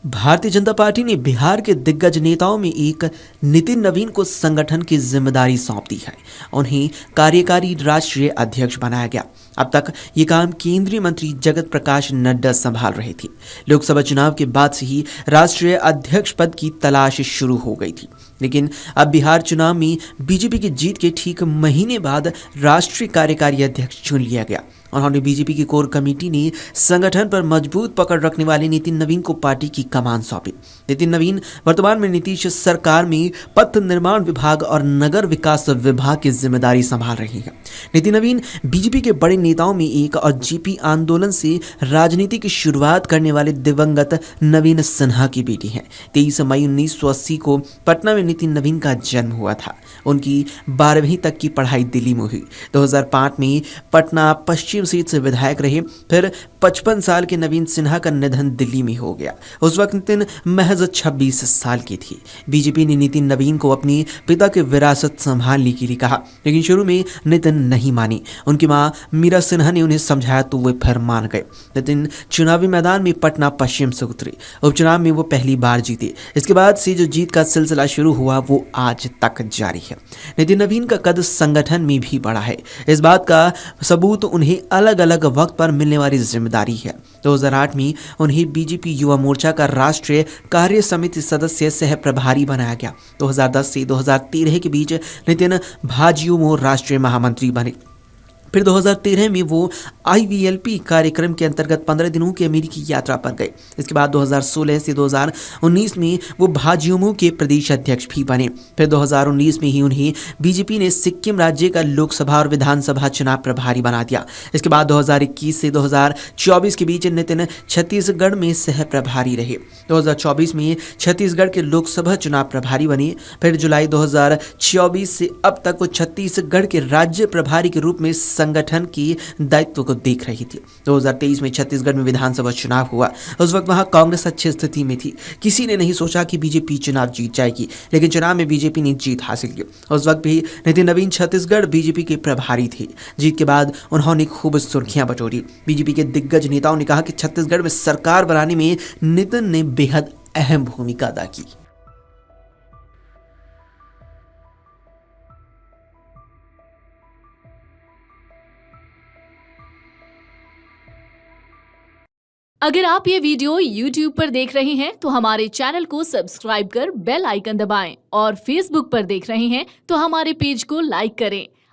Bharatiya Janata party ने बिहार के दिग्गज नेताओं में एक नितिन नवीन को संगठन की जिम्मेदारी सौंप दी है। उन्हें कार्यकारी राष्ट्रीय अध्यक्ष बनाया गया। अब तक ये काम केंद्रीय मंत्री जगत प्रकाश नड्डा संभाल रहे थे। लोकसभा चुनाव के बाद से ही राष्ट्रीय अध्यक्ष पद की तलाश शुरू हो गई थी, लेकिन अब बिहार चुनाव में बीजेपी की जीत के ठीक महीने बाद राष्ट्रीय कार्यकारी अध्यक्ष चुन लिया गया। उन्होंने बीजेपी की कोर कमेटी ने संगठन पर मजबूत पकड़ रखने वाले नितिन नवीन को पार्टी की कमान सौंपी। नितिन नवीन वर्तमान में नीतीश सरकार में पथ निर्माण विभाग और नगर विकास विभाग की जिम्मेदारी संभाल रही हैं। नितिन नवीन बीजेपी के बड़े नेताओं में एक और जेपी आंदोलन से राजनीति की शुरुआत करने वाले दिवंगत नवीन सिन्हा की बेटी हैं। 23 मई 1980 को पटना में नितिन नवीन का जन्म हुआ था। उनकी 12वीं तक की पढ़ाई दिल्ली में हुई। 2005 में पटना पश्चिम सीट से विधायक रहे। फिर 55 साल के नवीन सिन्हा का निधन दिल्ली में हो गया। उस वक्त नितिन महज 26 साल की थी। बीजेपी ने नितिन नवीन को अपने पिता की विरासत संभालने के लिए कहा, लेकिन शुरू में नितिन नहीं मानी। उनकी मां मीरा सिन्हा ने उन्हें समझाया तो वे फिर मान गए। नितिन चुनावी मैदान में पटना पश्चिम से उतरे। उपचुनाव में वो पहली बार जीते। इसके बाद से जो जीत का सिलसिला शुरू हुआ वो आज तक जारी है। नितिन नवीन का कद संगठन में भी बड़ा है। इस बात का सबूत उन्हें अलग अलग वक्त पर मिलने वाली जिम्मेदारी है। 2008 में उन्हें बीजेपी युवा मोर्चा का राष्ट्रीय कार्य समिति सदस्य सह प्रभारी बनाया गया। 2010 से 2013 के बीच नितिन भाजयुमो राष्ट्रीय महामंत्री बने। फिर 2013 में वो IVLP कार्यक्रम के अंतर्गत 15 दिनों की अमेरिकी यात्रा पर गए। इसके बाद 2016 से 2019 में वो भाजयुमो के प्रदेश अध्यक्ष भी बने। फिर 2019 में ही उन्हें बीजेपी ने सिक्किम राज्य का लोकसभा और विधानसभा चुनाव प्रभारी बना दिया। इसके बाद 2021 से 2024 के बीच नितिन छत्तीसगढ़ में सह प्रभारी रहे। 2024 में छत्तीसगढ़ के लोकसभा चुनाव प्रभारी बने। फिर जुलाई 2024 से अब तक वो छत्तीसगढ़ के राज्य प्रभारी के रूप में संगठन की दायित्व को देख रही थी। 2023 में छत्तीसगढ़ में विधानसभा चुनाव हुआ। उस वक्त वहां कांग्रेस अच्छी स्थिति में थी। किसी ने नहीं सोचा कि बीजेपी चुनाव जीत जाएगी, लेकिन चुनाव में बीजेपी ने जीत हासिल की। उस वक्त भी नितिन नवीन छत्तीसगढ़ बीजेपी के प्रभारी थे। जीत के बाद उन्होंने खूब सुर्खियां बटोरी। बीजेपी के दिग्गज नेताओं ने कहा कि छत्तीसगढ़ में सरकार बनाने में नितिन ने बेहद अहम भूमिका अदा की। अगर आप ये वीडियो YouTube पर देख रहे हैं तो हमारे चैनल को सब्सक्राइब कर बेल आइकन दबाएं और Facebook पर देख रहे हैं तो हमारे पेज को लाइक करें।